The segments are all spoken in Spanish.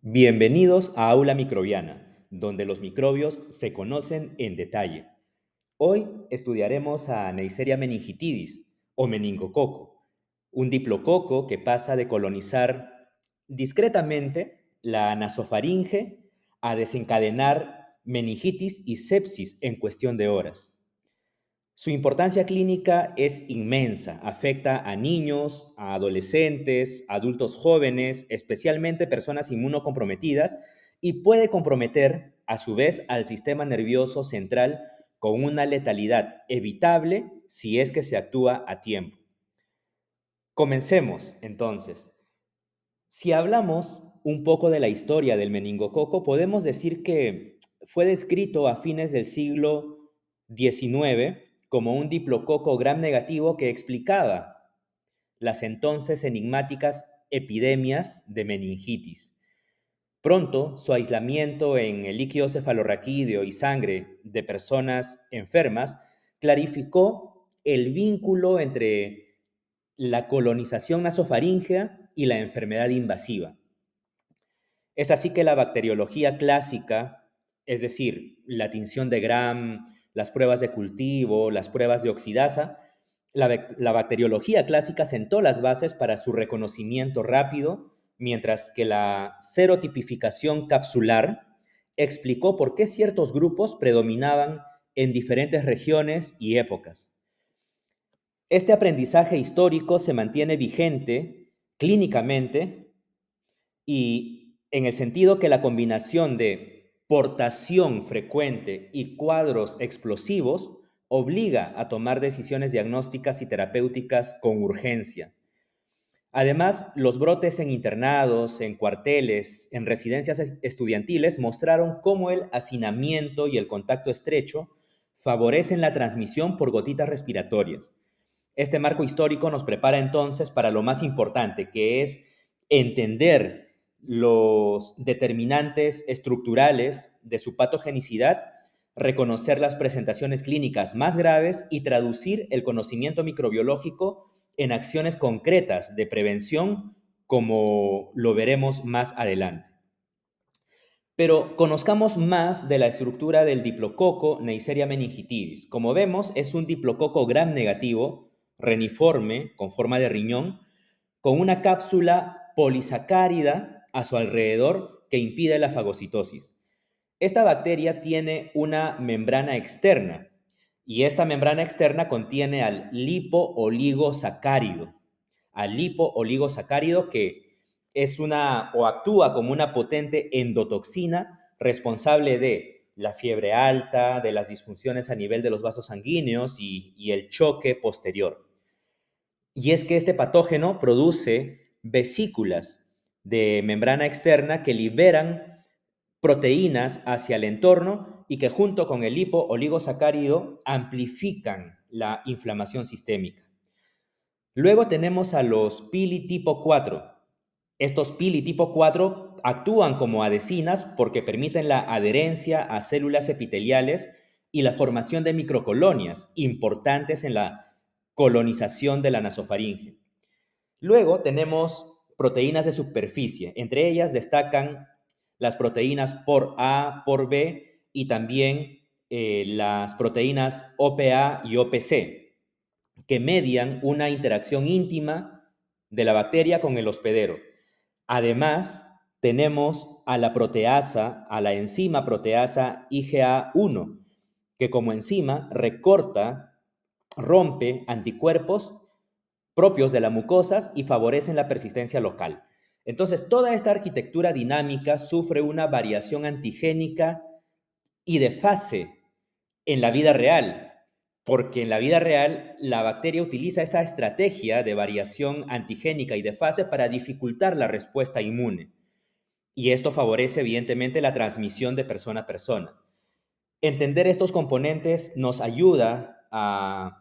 Bienvenidos a Aula Microbiana, donde los microbios se conocen en detalle. Hoy estudiaremos a Neisseria meningitidis o meningococo, un diplococo que pasa de colonizar discretamente la nasofaringe a desencadenar meningitis y sepsis en cuestión de horas. Su importancia clínica es inmensa, afecta a niños, a adolescentes, adultos jóvenes, especialmente personas inmunocomprometidas, y puede comprometer a su vez al sistema nervioso central con una letalidad evitable si es que se actúa a tiempo. Comencemos entonces. Si hablamos un poco de la historia del meningococo, podemos decir que fue descrito a fines del siglo XIX como un diplococo gram negativo que explicaba las entonces enigmáticas epidemias de meningitis. Pronto, su aislamiento en el líquido cefalorraquídeo y sangre de personas enfermas clarificó el vínculo entre la colonización nasofaríngea y la enfermedad invasiva. Es así que la bacteriología clásica, es decir, la tinción de Gram, las pruebas de cultivo, las pruebas de oxidasa, la bacteriología clásica sentó las bases para su reconocimiento rápido, mientras que la serotipificación capsular explicó por qué ciertos grupos predominaban en diferentes regiones y épocas. Este aprendizaje histórico se mantiene vigente clínicamente y en el sentido que la combinación de portación frecuente y cuadros explosivos obliga a tomar decisiones diagnósticas y terapéuticas con urgencia. Además, los brotes en internados, en cuarteles, en residencias estudiantiles mostraron cómo el hacinamiento y el contacto estrecho favorecen la transmisión por gotitas respiratorias. Este marco histórico nos prepara entonces para lo más importante, que es entender los determinantes estructurales de su patogenicidad, reconocer las presentaciones clínicas más graves y traducir el conocimiento microbiológico en acciones concretas de prevención, como lo veremos más adelante. Pero conozcamos más de la estructura del diplococo Neisseria meningitidis. Como vemos, es un diplococo gram negativo, reniforme, con forma de riñón, con una cápsula polisacárida a su alrededor que impide la fagocitosis. Esta bacteria tiene una membrana externa y esta membrana externa contiene al lipooligosacárido que es una o actúa como una potente endotoxina responsable de la fiebre alta, de las disfunciones a nivel de los vasos sanguíneos y el choque posterior. Y es que este patógeno produce vesículas de membrana externa que liberan proteínas hacia el entorno y que junto con el lipooligosacárido amplifican la inflamación sistémica. Luego tenemos a los pili tipo 4. Estos pili tipo 4 actúan como adhesinas porque permiten la adherencia a células epiteliales y la formación de microcolonias importantes en la colonización de la nasofaringe. Luego tenemos proteínas de superficie. Entre ellas destacan las proteínas por A, por B y también las proteínas OPA y OPC, que median una interacción íntima de la bacteria con el hospedero. Además, tenemos a la proteasa, a la enzima proteasa IgA1, que como enzima recorta, rompe anticuerpos propios de las mucosas y favorecen la persistencia local. Entonces, toda esta arquitectura dinámica sufre una variación antigénica y de fase en la vida real, porque en la vida real la bacteria utiliza esa estrategia de variación antigénica y de fase para dificultar la respuesta inmune. Y esto favorece evidentemente la transmisión de persona a persona. Entender estos componentes nos ayuda a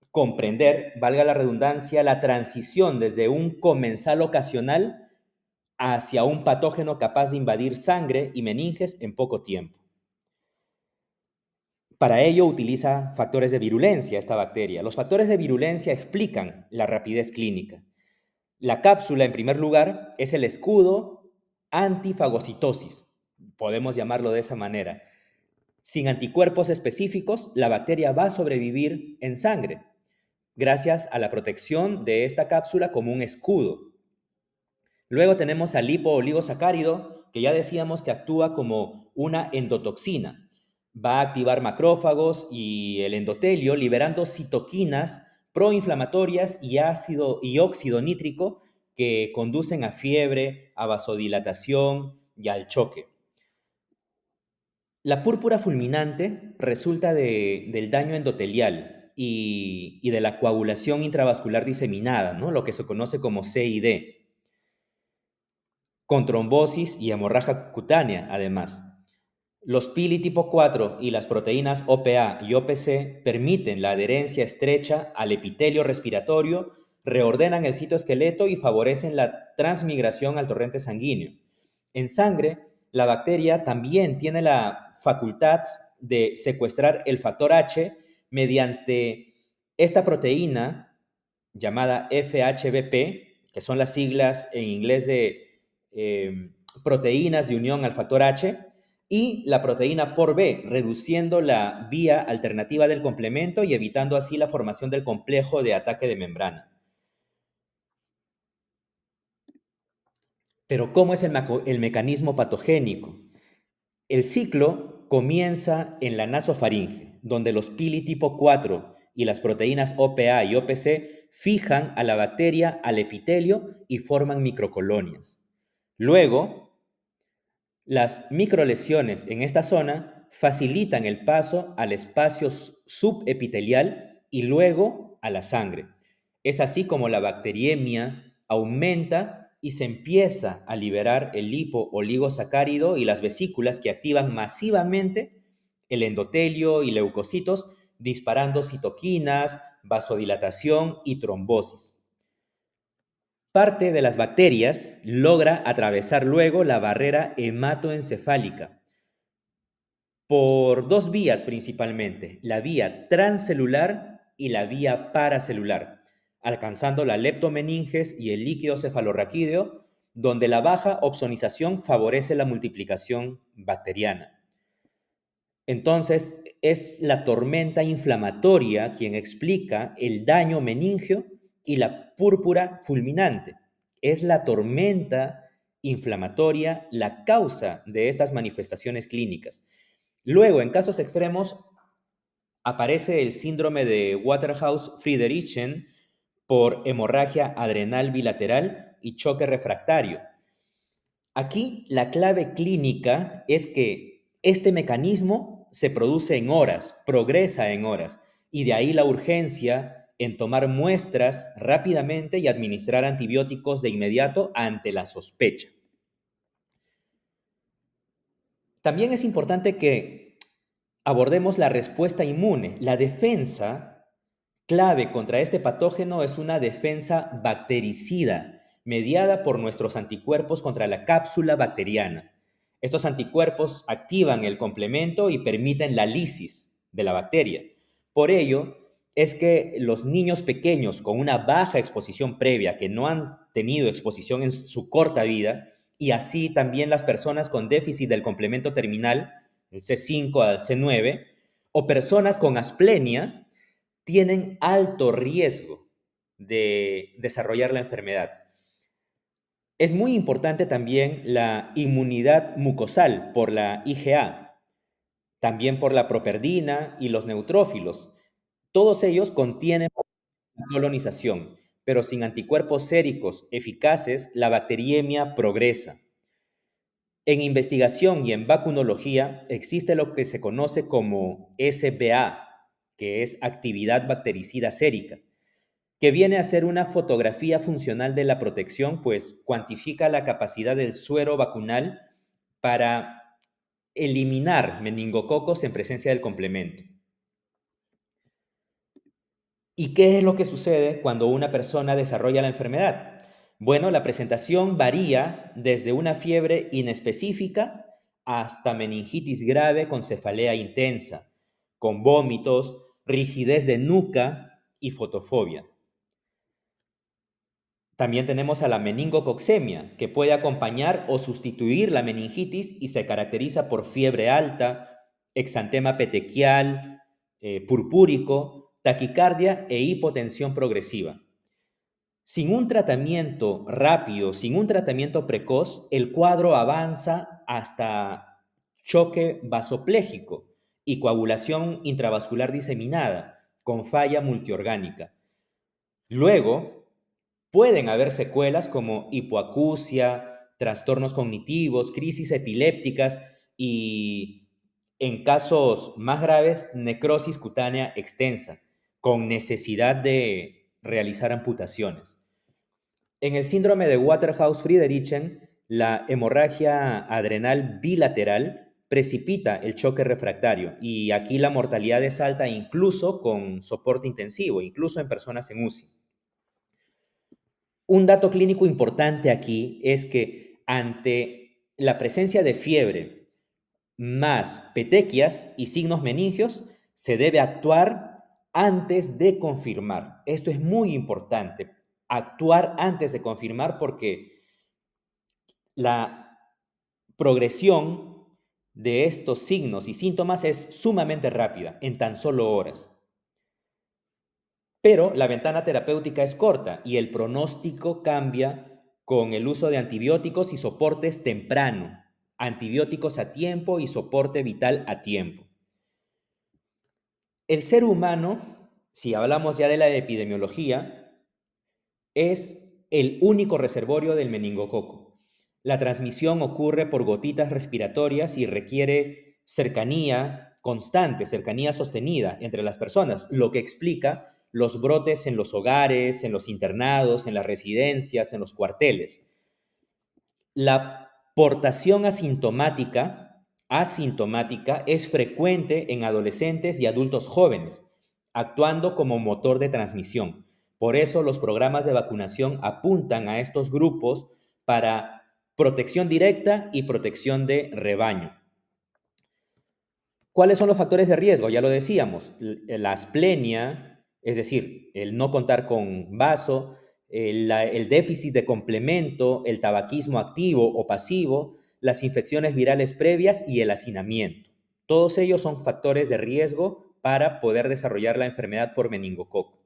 comprender, valga la redundancia, la transición desde un comensal ocasional hacia un patógeno capaz de invadir sangre y meninges en poco tiempo. Para ello utiliza factores de virulencia esta bacteria. Los factores de virulencia explican la rapidez clínica. La cápsula, en primer lugar, es el escudo antifagocitosis, podemos llamarlo de esa manera. Sin anticuerpos específicos, la bacteria va a sobrevivir en sangre, gracias a la protección de esta cápsula como un escudo. Luego tenemos al lipooligosacárido, que ya decíamos que actúa como una endotoxina. Va a activar macrófagos y el endotelio, liberando citoquinas proinflamatorias y ácido y óxido nítrico que conducen a fiebre, a vasodilatación y al choque. La púrpura fulminante resulta del daño endotelial y de la coagulación intravascular diseminada, ¿no? Lo que se conoce como CID, con trombosis y hemorragia cutánea, además. Los pili tipo 4 y las proteínas OPA y OPC permiten la adherencia estrecha al epitelio respiratorio, reordenan el citoesqueleto y favorecen la transmigración al torrente sanguíneo. En sangre, la bacteria también tiene la facultad de secuestrar el factor H mediante esta proteína llamada FHBP, que son las siglas en inglés de proteínas de unión al factor H, y la proteína por B, reduciendo la vía alternativa del complemento y evitando así la formación del complejo de ataque de membrana. Pero ¿cómo es el mecanismo patogénico? El ciclo comienza en la nasofaringe, donde los pili tipo 4 y las proteínas OPA y OPC fijan a la bacteria al epitelio y forman microcolonias. Luego, las microlesiones en esta zona facilitan el paso al espacio subepitelial y luego a la sangre. Es así como la bacteriemia aumenta y se empieza a liberar el lipo-oligosacárido y las vesículas que activan masivamente el endotelio y leucocitos, disparando citoquinas, vasodilatación y trombosis. Parte de las bacterias logra atravesar luego la barrera hematoencefálica por dos vías principalmente, la vía transcelular y la vía paracelular, alcanzando la leptomeninges y el líquido cefalorraquídeo, donde la baja opsonización favorece la multiplicación bacteriana. Entonces, es la tormenta inflamatoria quien explica el daño meningio y la púrpura fulminante. Es la tormenta inflamatoria la causa de estas manifestaciones clínicas. Luego, en casos extremos, aparece el síndrome de Waterhouse-Friderichsen por hemorragia adrenal bilateral y choque refractario. Aquí la clave clínica es que este mecanismo se produce en horas, progresa en horas, y de ahí la urgencia en tomar muestras rápidamente y administrar antibióticos de inmediato ante la sospecha. También es importante que abordemos la respuesta inmune. La defensa clave contra este patógeno es una defensa bactericida, mediada por nuestros anticuerpos contra la cápsula bacteriana. Estos anticuerpos activan el complemento y permiten la lisis de la bacteria. Por ello, es que los niños pequeños con una baja exposición previa, que no han tenido exposición en su corta vida, y así también las personas con déficit del complemento terminal, el C5 al C9, o personas con asplenia, tienen alto riesgo de desarrollar la enfermedad. Es muy importante también la inmunidad mucosal por la IgA, también por la properdina y los neutrófilos. Todos ellos contienen colonización, pero sin anticuerpos séricos eficaces, la bacteriemia progresa. En investigación y en vacunología existe lo que se conoce como SBA, que es actividad bactericida sérica, que viene a ser una fotografía funcional de la protección, pues cuantifica la capacidad del suero vacunal para eliminar meningococos en presencia del complemento. ¿Y qué es lo que sucede cuando una persona desarrolla la enfermedad? Bueno, la presentación varía desde una fiebre inespecífica hasta meningitis grave con cefalea intensa, con vómitos, rigidez de nuca y fotofobia. También tenemos a la meningococcemia, que puede acompañar o sustituir la meningitis y se caracteriza por fiebre alta, exantema petequial, purpúrico, taquicardia e hipotensión progresiva. Sin un tratamiento rápido, sin un tratamiento precoz, el cuadro avanza hasta choque vasopléjico y coagulación intravascular diseminada con falla multiorgánica. Luego, pueden haber secuelas como hipoacusia, trastornos cognitivos, crisis epilépticas y, en casos más graves, necrosis cutánea extensa, con necesidad de realizar amputaciones. En el síndrome de Waterhouse-Friderichen, la hemorragia adrenal bilateral precipita el choque refractario y aquí la mortalidad es alta incluso con soporte intensivo, incluso en personas en UCI. Un dato clínico importante aquí es que ante la presencia de fiebre más petequias y signos meningios, se debe actuar antes de confirmar. Esto es muy importante, actuar antes de confirmar porque la progresión de estos signos y síntomas es sumamente rápida, en tan solo horas. Pero la ventana terapéutica es corta y el pronóstico cambia con el uso de antibióticos y soportes temprano, antibióticos a tiempo y soporte vital a tiempo. El ser humano, si hablamos ya de la epidemiología, es el único reservorio del meningococo. La transmisión ocurre por gotitas respiratorias y requiere cercanía constante, cercanía sostenida entre las personas, lo que explica los brotes en los hogares, en los internados, en las residencias, en los cuarteles. La portación asintomática es frecuente en adolescentes y adultos jóvenes, actuando como motor de transmisión. Por eso los programas de vacunación apuntan a estos grupos para protección directa y protección de rebaño. ¿Cuáles son los factores de riesgo? Ya lo decíamos, la asplenia, es decir, el no contar con vaso, el déficit de complemento, el tabaquismo activo o pasivo, las infecciones virales previas y el hacinamiento. Todos ellos son factores de riesgo para poder desarrollar la enfermedad por meningococo.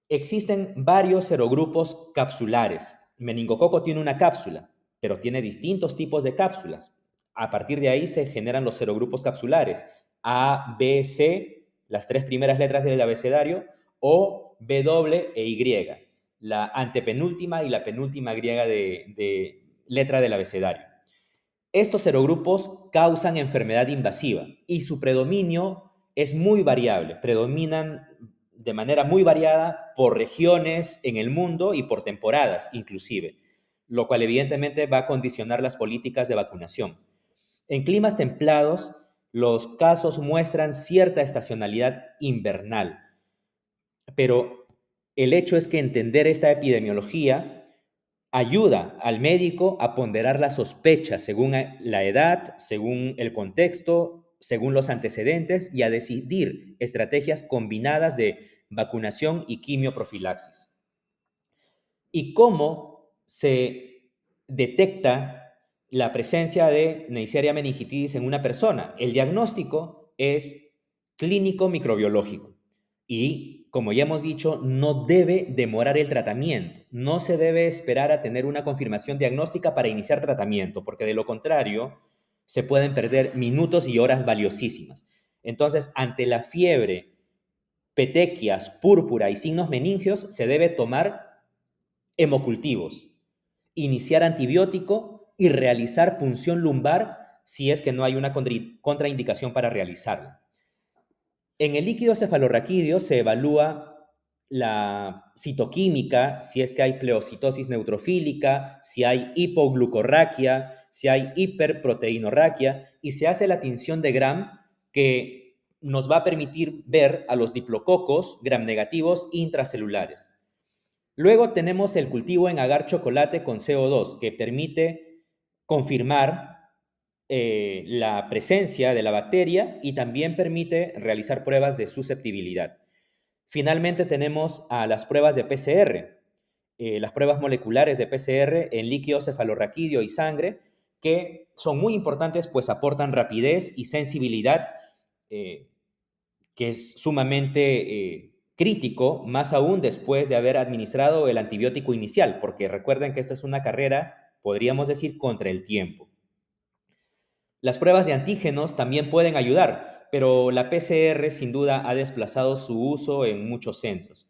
Existen varios serogrupos capsulares. Meningococo tiene una cápsula, pero tiene distintos tipos de cápsulas. A partir de ahí se generan los serogrupos capsulares. A, B, C, las tres primeras letras del abecedario, o W e Y, la antepenúltima y la penúltima griega de letra del abecedario. Estos serogrupos causan enfermedad invasiva y su predominio es muy variable. Predominan de manera muy variada por regiones en el mundo y por temporadas inclusive, lo cual evidentemente va a condicionar las políticas de vacunación. En climas templados, los casos muestran cierta estacionalidad invernal, pero el hecho es que entender esta epidemiología ayuda al médico a ponderar las sospechas según la edad, según el contexto, según los antecedentes y a decidir estrategias combinadas de vacunación y quimioprofilaxis. ¿Y cómo se detecta la presencia de Neisseria meningitidis en una persona? El diagnóstico es clínico microbiológico y, como ya hemos dicho, no debe demorar el tratamiento. No se debe esperar a tener una confirmación diagnóstica para iniciar tratamiento, porque de lo contrario se pueden perder minutos y horas valiosísimas. Entonces, ante la fiebre, petequias, púrpura y signos meningios, se debe tomar hemocultivos, iniciar antibiótico y realizar punción lumbar si es que no hay una contraindicación para realizarla. En el líquido cefalorraquídeo se evalúa la citoquímica, si es que hay pleocitosis neutrofílica, si hay hipoglucorraquia, si hay hiperproteinorraquia, y se hace la tinción de Gram que nos va a permitir ver a los diplococos gram negativos intracelulares. Luego tenemos el cultivo en agar chocolate con CO2, que permite confirmar la presencia de la bacteria y también permite realizar pruebas de susceptibilidad. Finalmente tenemos a las pruebas de PCR. las pruebas moleculares de PCR en líquido cefalorraquídeo y sangre, que son muy importantes, pues aportan rapidez y sensibilidad, eh, que es sumamente crítico, más aún después de haber administrado el antibiótico inicial, porque recuerden que esto es una carrera, podríamos decir, contra el tiempo. Las pruebas de antígenos también pueden ayudar, pero la PCR sin duda ha desplazado su uso en muchos centros.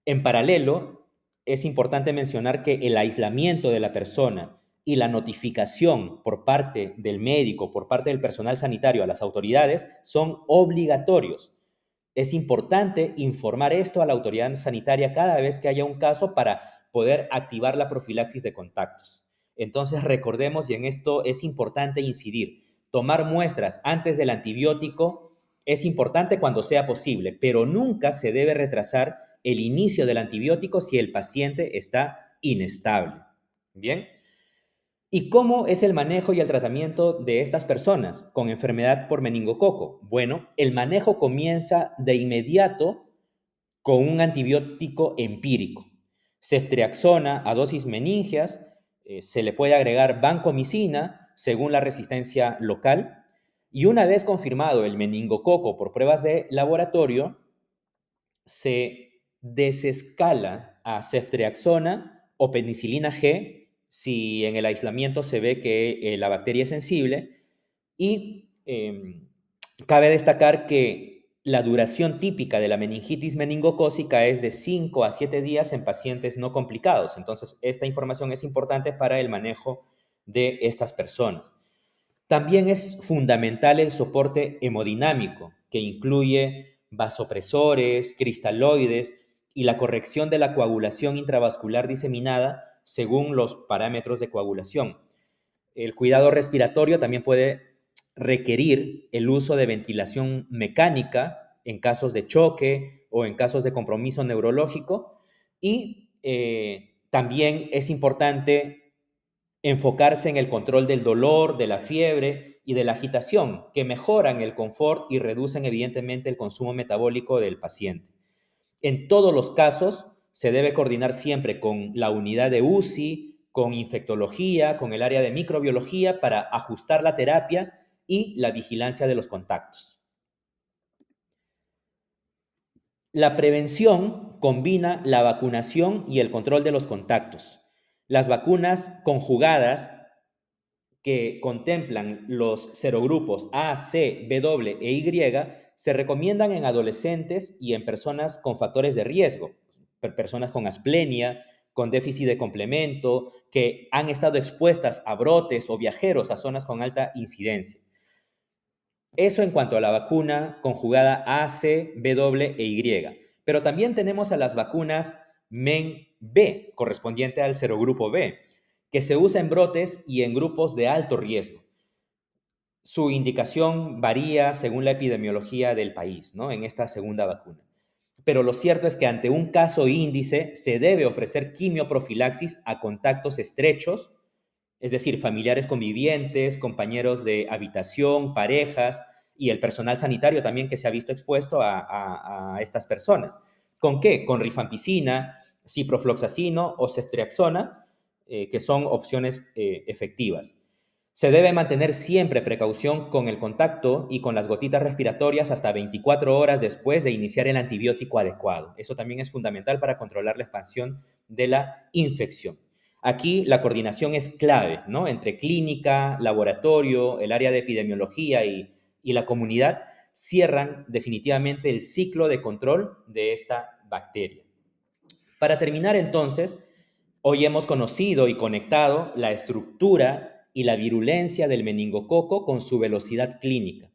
En paralelo, es importante mencionar que el aislamiento de la persona y la notificación por parte del médico, por parte del personal sanitario a las autoridades son obligatorios. Es importante informar esto a la autoridad sanitaria cada vez que haya un caso para poder activar la profilaxis de contactos. Entonces recordemos, y en esto es importante incidir, tomar muestras antes del antibiótico es importante cuando sea posible, pero nunca se debe retrasar el inicio del antibiótico si el paciente está inestable. Bien. ¿Y cómo es el manejo y el tratamiento de estas personas con enfermedad por meningococo? Bueno, el manejo comienza de inmediato con un antibiótico empírico. Ceftriaxona a dosis meningias, se le puede agregar vancomicina según la resistencia local, y una vez confirmado el meningococo por pruebas de laboratorio, se desescala a ceftriaxona o penicilina G si en el aislamiento se ve que la bacteria es sensible, y cabe destacar que la duración típica de la meningitis meningocócica es de 5 a 7 días en pacientes no complicados. Entonces, esta información es importante para el manejo de estas personas. También es fundamental el soporte hemodinámico, que incluye vasopresores, cristaloides y la corrección de la coagulación intravascular diseminada según los parámetros de coagulación. El cuidado respiratorio también puede requerir el uso de ventilación mecánica en casos de choque o en casos de compromiso neurológico, y también es importante enfocarse en el control del dolor, de la fiebre y de la agitación, que mejoran el confort y reducen evidentemente el consumo metabólico del paciente. En todos los casos, se debe coordinar siempre con la unidad de UCI, con infectología, con el área de microbiología para ajustar la terapia y la vigilancia de los contactos. La prevención combina la vacunación y el control de los contactos. Las vacunas conjugadas que contemplan los serogrupos A, C, W e Y se recomiendan en adolescentes y en personas con factores de riesgo, personas con asplenia, con déficit de complemento, que han estado expuestas a brotes o viajeros a zonas con alta incidencia. Eso en cuanto a la vacuna conjugada A, C, W e Y. Pero también tenemos a las vacunas MEN-B, correspondiente al serogrupo B, que se usa en brotes y en grupos de alto riesgo. Su indicación varía según la epidemiología del país, ¿no? En esta segunda vacuna. Pero lo cierto es que ante un caso índice se debe ofrecer quimioprofilaxis a contactos estrechos, es decir, familiares convivientes, compañeros de habitación, parejas y el personal sanitario también que se ha visto expuesto a estas personas. ¿Con qué? Con rifampicina, ciprofloxacino o ceftriaxona, que son opciones efectivas. Se debe mantener siempre precaución con el contacto y con las gotitas respiratorias hasta 24 horas después de iniciar el antibiótico adecuado. Eso también es fundamental para controlar la expansión de la infección. Aquí la coordinación es clave, ¿no? Entre clínica, laboratorio, el área de epidemiología y la comunidad cierran definitivamente el ciclo de control de esta bacteria. Para terminar entonces, hoy hemos conocido y conectado la estructura y la virulencia del meningococo con su velocidad clínica,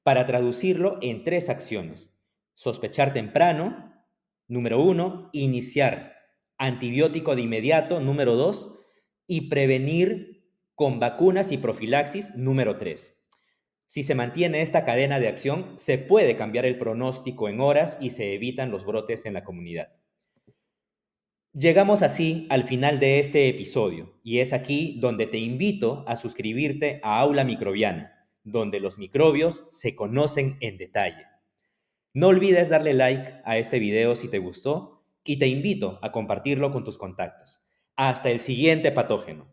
para traducirlo en 3 acciones. Sospechar temprano, número 1, iniciar antibiótico de inmediato, número 2, y prevenir con vacunas y profilaxis, número 3. Si se mantiene esta cadena de acción, se puede cambiar el pronóstico en horas y se evitan los brotes en la comunidad. Llegamos así al final de este episodio, y es aquí donde te invito a suscribirte a Aula Microbiana, donde los microbios se conocen en detalle. No olvides darle like a este video si te gustó y te invito a compartirlo con tus contactos. Hasta el siguiente patógeno.